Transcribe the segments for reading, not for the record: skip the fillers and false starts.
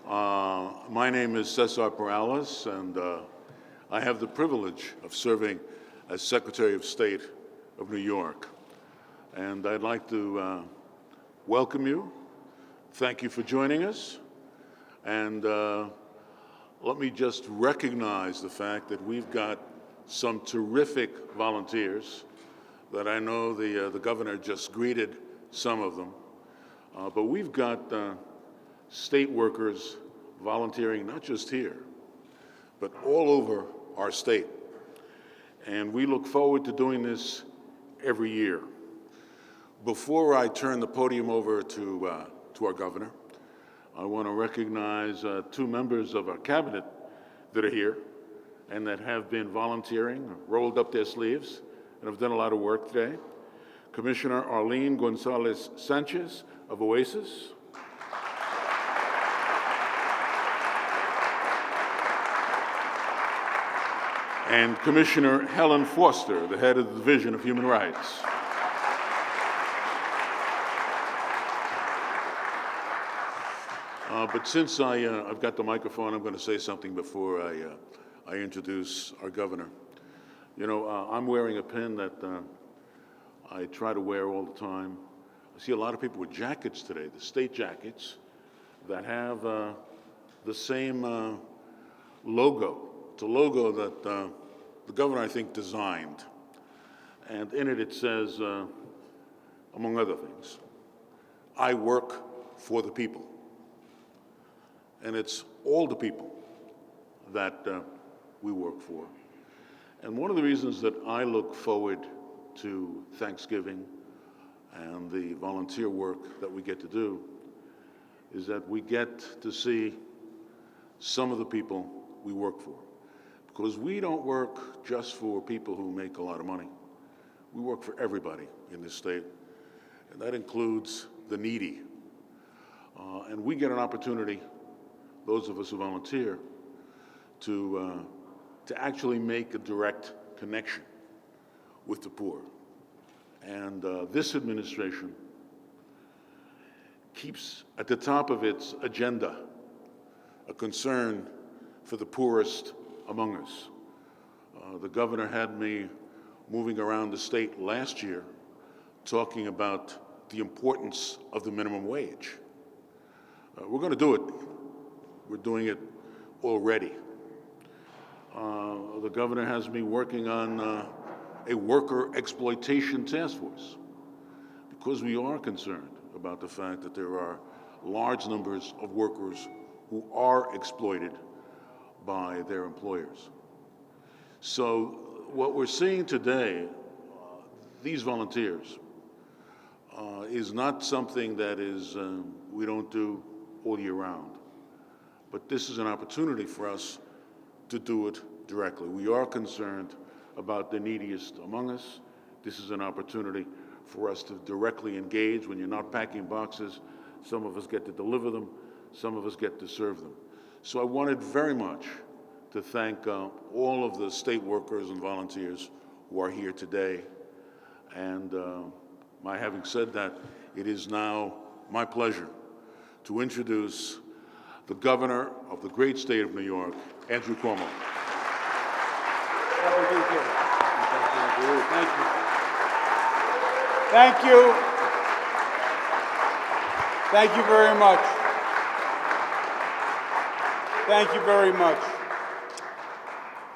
My name is Cesar Perales, and I have the privilege of serving as Secretary of State of New York. And I'd like to welcome you. Thank you for joining us. And let me just recognize the fact that we've got some terrific volunteers that I know the governor just greeted some of them. But we've got state workers volunteering not just here, but all over our state. And we look forward to doing this every year. Before I turn the podium over to our governor, I want to recognize two members of our cabinet that are here and that have been volunteering, rolled up their sleeves, and have done a lot of work today. Commissioner Arlene Gonzalez Sanchez of OASIS. And Commissioner Helen Foster, the head of the Division of Human Rights. But since I've got the microphone, I'm going to say something before I introduce our governor. You know, I'm wearing a pin that I try to wear all the time. I see a lot of people with jackets today, the state jackets, that have the same logo. It's a logo that the governor, I think, designed. And in it, it says, among other things, I work for the people. And it's all the people that we work for. And one of the reasons that I look forward to Thanksgiving and the volunteer work that we get to do is that we get to see some of the people we work for. Because we don't work just for people who make a lot of money. We work for everybody in this state, and that includes the needy. And we get an opportunity, those of us who volunteer, to actually make a direct connection with the poor. And this administration keeps at the top of its agenda a concern for the poorest among us. The governor had me moving around the state last year talking about the importance of the minimum wage. We're going to do it. We're doing it already. The governor has me working on a worker exploitation task force because we are concerned about the fact that there are large numbers of workers who are exploited by their employers. So what we're seeing today, these volunteers, is not something that is we don't do all year round. But this is an opportunity for us to do it directly. We are concerned about the neediest among us. This is an opportunity for us to directly engage. When you're not packing boxes, some of us get to deliver them, some of us get to serve them. So I wanted very much to thank all of the state workers and volunteers who are here today. And my having said that, it is now my pleasure to introduce the governor of the great state of New York, Andrew Cuomo. Thank you. Thank you. Thank you very much. Thank you very much.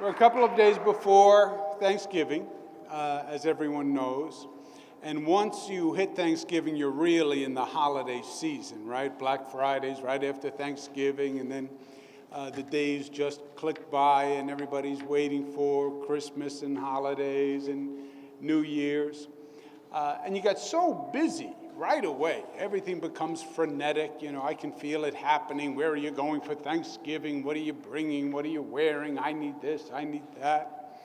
We're a couple of days before Thanksgiving, as everyone knows. And once you hit Thanksgiving, you're really in the holiday season, right? Black Friday's right after Thanksgiving, and then the days just click by and everybody's waiting for Christmas and holidays and New Year's. And you got so busy right away. Everything becomes frenetic. You know, I can feel it happening. Where are you going for Thanksgiving? What are you bringing? What are you wearing? I need this, I need that.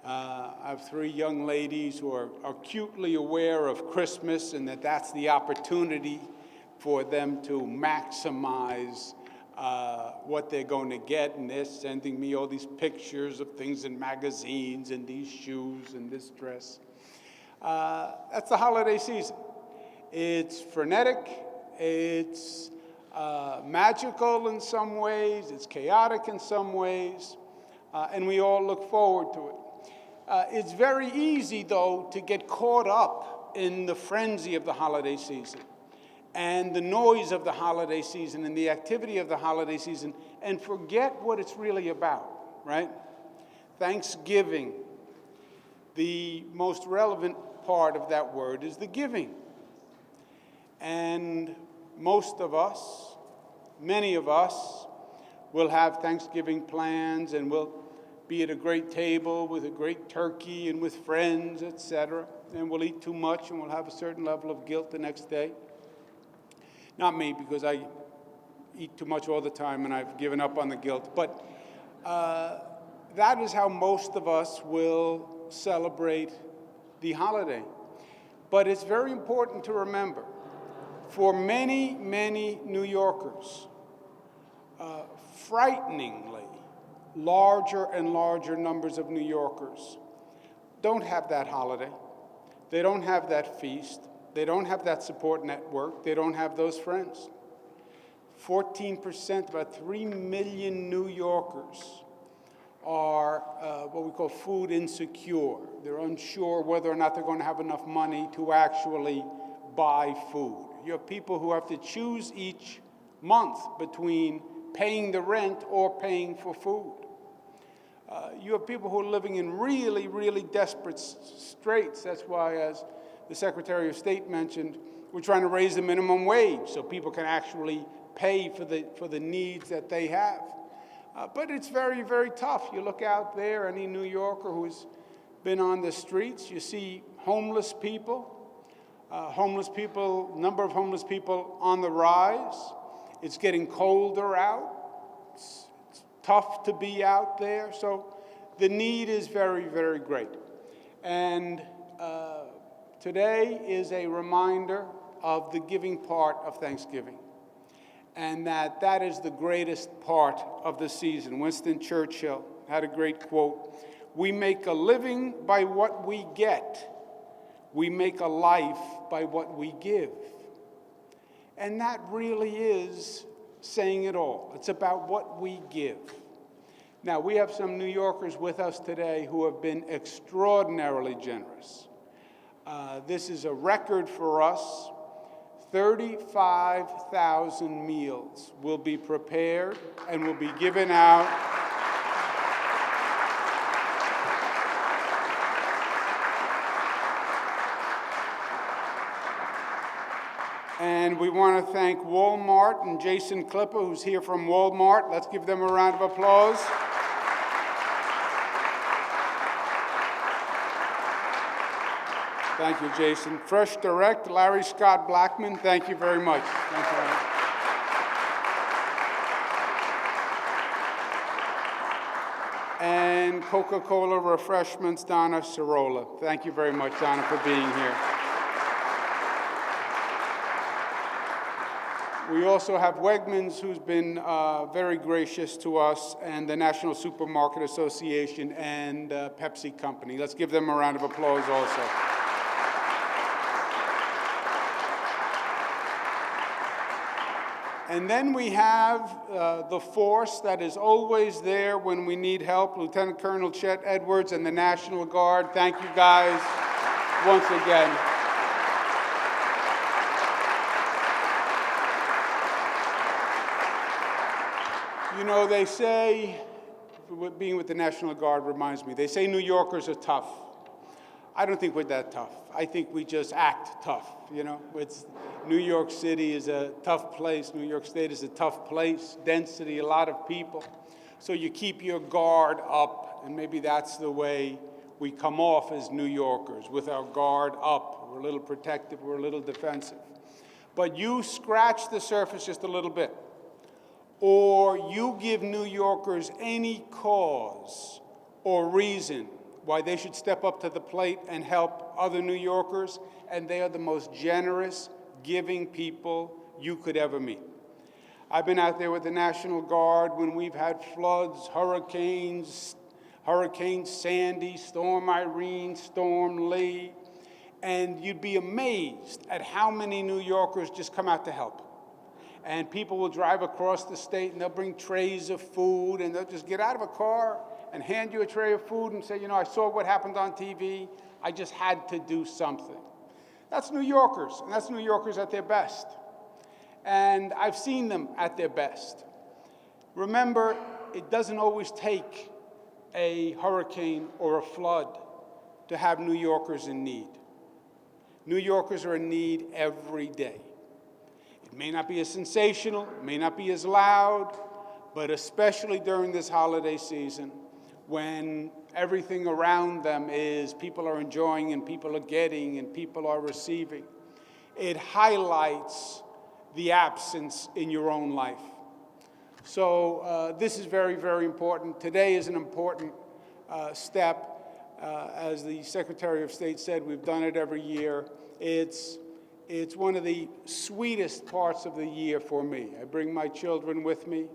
I have three young ladies who are acutely aware of Christmas and that's the opportunity for them to maximize what they're going to get, and they're sending me all these pictures of things in magazines and these shoes and this dress. That's the holiday season. It's frenetic, it's magical in some ways, it's chaotic in some ways, and we all look forward to it. It's very easy, though, to get caught up in the frenzy of the holiday season and the noise of the holiday season and the activity of the holiday season and forget what it's really about, right? Thanksgiving, the most relevant part of that word is the giving. And most of us, many of us, will have Thanksgiving plans and will be at a great table with a great turkey and with friends, etc. And we'll eat too much and we'll have a certain level of guilt the next day. Not me, because I eat too much all the time and I've given up on the guilt. But that is how most of us will celebrate the holiday. But it's very important to remember, for many, many New Yorkers, frighteningly, larger and larger numbers of New Yorkers don't have that holiday. They don't have that feast. They don't have that support network. They don't have those friends. 14%, about 3 million New Yorkers are what we call food insecure. They're unsure whether or not they're going to have enough money to actually buy food. You have people who have to choose each month between paying the rent or paying for food. You have people who are living in really, really desperate straits. That's why, as the Secretary of State mentioned, we're trying to raise the minimum wage so people can actually pay for the needs that they have. But it's very, very tough. You look out there, any New Yorker who's been on the streets, you see homeless people. Number of homeless people on the rise. It's getting colder out. It's tough to be out there. So the need is very, very great. And today is a reminder of the giving part of Thanksgiving. And that is the greatest part of the season. Winston Churchill had a great quote: "We make a living by what we get. We make a life by what we give." And that really is saying it all. It's about what we give. Now, we have some New Yorkers with us today who have been extraordinarily generous. This is a record for us. 35,000 meals will be prepared and will be given out. And we want to thank Walmart and Jason Klipper, who's here from Walmart. Let's give them a round of applause. Thank you, Jason. FreshDirect, Larry Scott Blackman, thank you very much. Thank you, Larry. And Coca-Cola Refreshments, Donna Cirola. Thank you very much, Donna, for being here. We also have Wegmans, who's been very gracious to us, and the National Supermarket Association and Pepsi Company. Let's give them a round of applause also. And then we have the force that is always there when we need help, Lieutenant Colonel Chet Edwards and the National Guard. Thank you guys once again. You know, they say, being with the National Guard reminds me, they say New Yorkers are tough. I don't think we're that tough. I think we just act tough, you know. New York City is a tough place. New York State is a tough place. Density, a lot of people. So you keep your guard up, and maybe that's the way we come off as New Yorkers, with our guard up. We're a little protective, we're a little defensive. But you scratch the surface just a little bit, or you give New Yorkers any cause or reason why they should step up to the plate and help other New Yorkers, and they are the most generous, giving people you could ever meet. I've been out there with the National Guard when we've had floods, hurricanes, Hurricane Sandy, Storm Irene, Storm Lee, and you'd be amazed at how many New Yorkers just come out to help. And people will drive across the state and they'll bring trays of food and they'll just get out of a car and hand you a tray of food and say, you know, I saw what happened on TV. I just had to do something. That's New Yorkers, and that's New Yorkers at their best. And I've seen them at their best. Remember, it doesn't always take a hurricane or a flood to have New Yorkers in need. New Yorkers are in need every day. It may not be as sensational, it may not be as loud, but especially during this holiday season, when everything around them is people are enjoying and people are getting and people are receiving, it highlights the absence in your own life. So this is very, very important. Today is an important step. As the Secretary of State said, we've done it every year. It's one of the sweetest parts of the year for me. I bring my children with me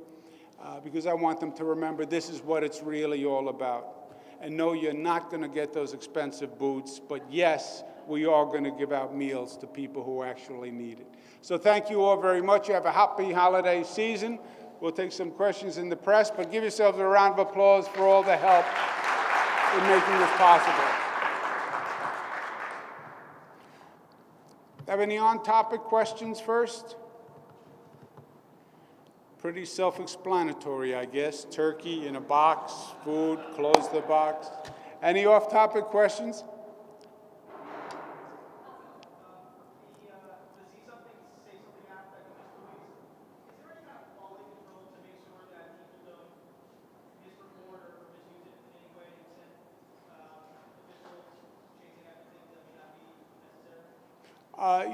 because I want them to remember this is what it's really all about. And no, you're not going to get those expensive boots, but yes, we are going to give out meals to people who actually need it. So thank you all very much. You have a happy holiday season. We'll take some questions in the press, but give yourselves a round of applause for all the help in making this possible. Have any on-topic questions first? Pretty self-explanatory, I guess. Turkey in a box, food, close the box. Any off-topic questions?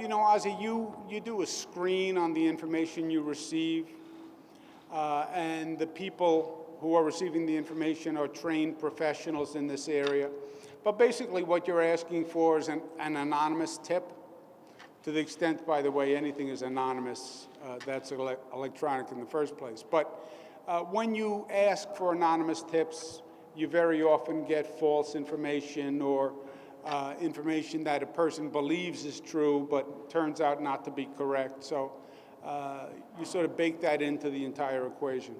You know, Ozzy, you do a screen on the information you receive, and the people who are receiving the information are trained professionals in this area. But basically what you're asking for is an anonymous tip, to the extent, by the way, anything is anonymous, that's electronic in the first place. But when you ask for anonymous tips, you very often get false information or information that a person believes is true but turns out not to be correct. So you sort of bake that into the entire equation.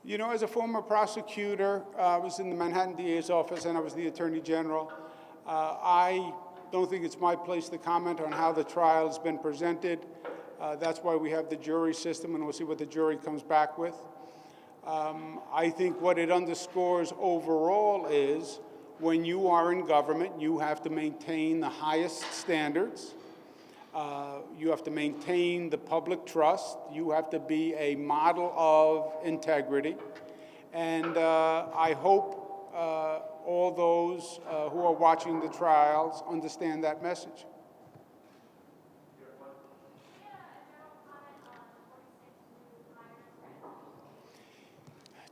You know, as a former prosecutor, I was in the Manhattan DA's office and I was the Attorney General. I don't think it's my place to comment on how the trial has been presented. That's why we have the jury system, and we'll see what the jury comes back with. I think what it underscores overall is when you are in government, you have to maintain the highest standards. You have to maintain the public trust. You have to be a model of integrity. And I hope all those who are watching the trials understand that message.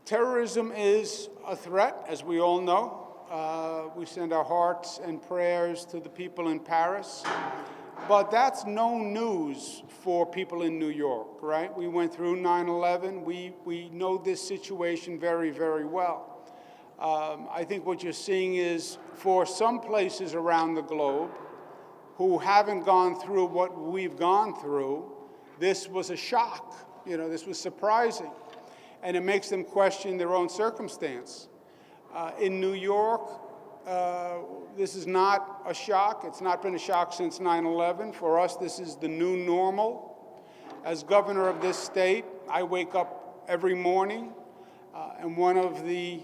Terrorism is a threat, as we all know. We send our hearts and prayers to the people in Paris. But that's no news for people in New York, right? We went through 9/11. We know this situation very, very well. I think what you're seeing is for some places around the globe who haven't gone through what we've gone through, this was a shock. You know, this was surprising. And it makes them question their own circumstance. In New York, this is not a shock. It's not been a shock since 9/11. For us, this is the new normal. As governor of this state, I wake up every morning, and one of the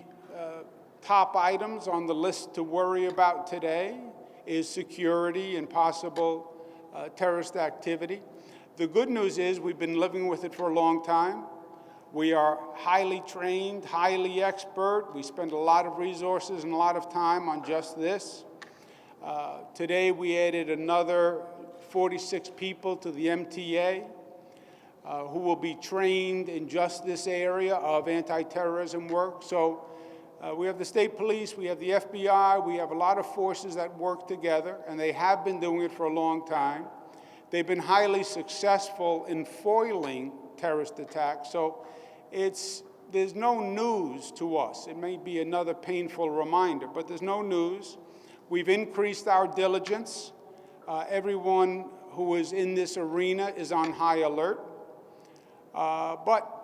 top items on the list to worry about today is security and possible terrorist activity. The good news is we've been living with it for a long time. We are highly trained, highly expert. We spend a lot of resources and a lot of time on just this. Today we added another 46 people to the MTA who will be trained in just this area of anti-terrorism work. So We have the state police, we have the FBI, we have a lot of forces that work together, and they have been doing it for a long time. They've been highly successful in foiling terrorist attacks, so there's no news to us. It may be another painful reminder, but there's no news. We've increased our diligence. Everyone who is in this arena is on high alert. But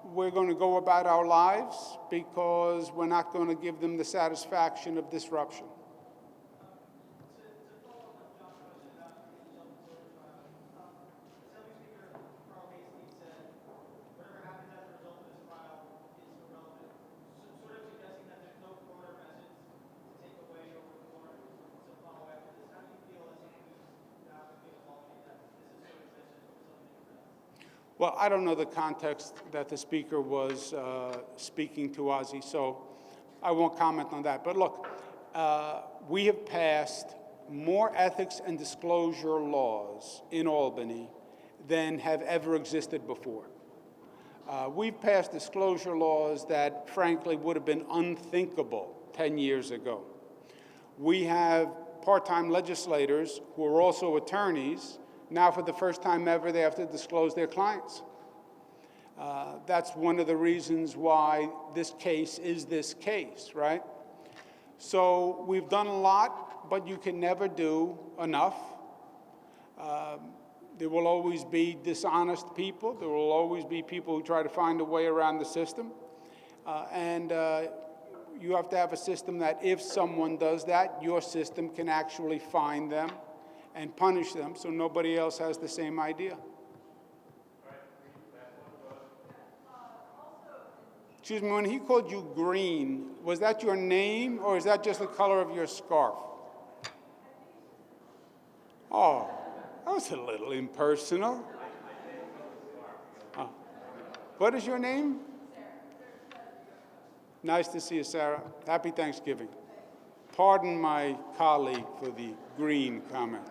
we're going to go about our lives because we're not going to give them the satisfaction of disruption. Well, I don't know the context that the speaker was speaking to Ozzie, so I won't comment on that. But look, we have passed more ethics and disclosure laws in Albany than have ever existed before. We've passed disclosure laws that, frankly, would have been unthinkable 10 years ago. We have part-time legislators who are also attorneys. Now, for the first time ever, they have to disclose their clients. That's one of the reasons why this case is this case, right? So we've done a lot, but you can never do enough. There will always be dishonest people. There will always be people who try to find a way around the system. You have to have a system that if someone does that, your system can actually find them and punish them so nobody else has the same idea. Excuse me, when he called you green, was that your name or is that just the color of your scarf? Oh, that was a little impersonal. Oh. What is your name? Nice to see you, Sarah. Happy Thanksgiving. Pardon my colleague for the green comment.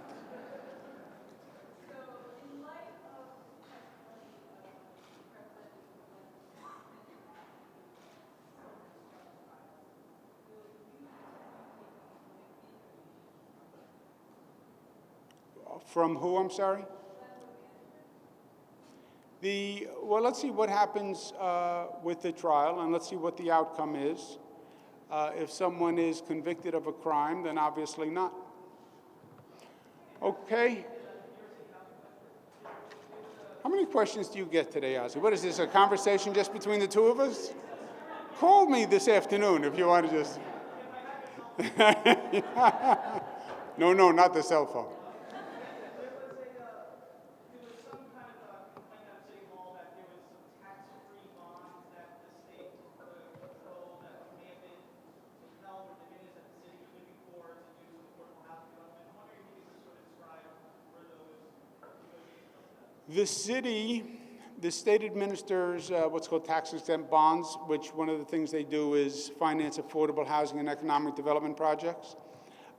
From who, I'm sorry? Well, let's see what happens with the trial, and let's see what the outcome is. If someone is convicted of a crime, then obviously not. Okay. How many questions do you get today, Ozzie? What is this, a conversation just between the two of us? Call me this afternoon if you want to just... No, not the cell phone. The state administers what's called tax-exempt bonds, which one of the things they do is finance affordable housing and economic development projects.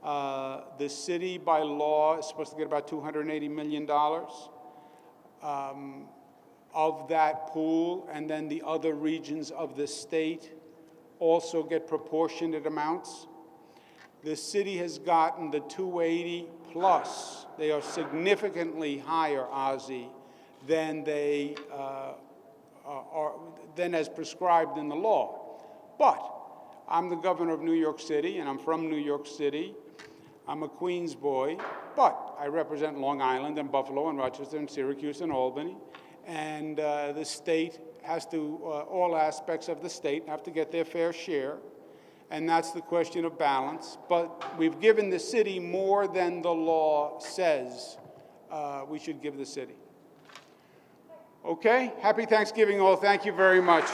The city, by law, is supposed to get about $280 million of that pool, and then the other regions of the state also get proportionate amounts. The city has gotten the 280 plus. They are significantly higher, Ozzie, than they than as prescribed in the law. But I'm the governor of New York City, and I'm from New York City. I'm a Queens boy, but I represent Long Island and Buffalo and Rochester and Syracuse and Albany. And the state has to, all aspects of the state have to get their fair share. And that's the question of balance. But we've given the city more than the law says we should give the city. Okay? Happy Thanksgiving all. Thank you very much.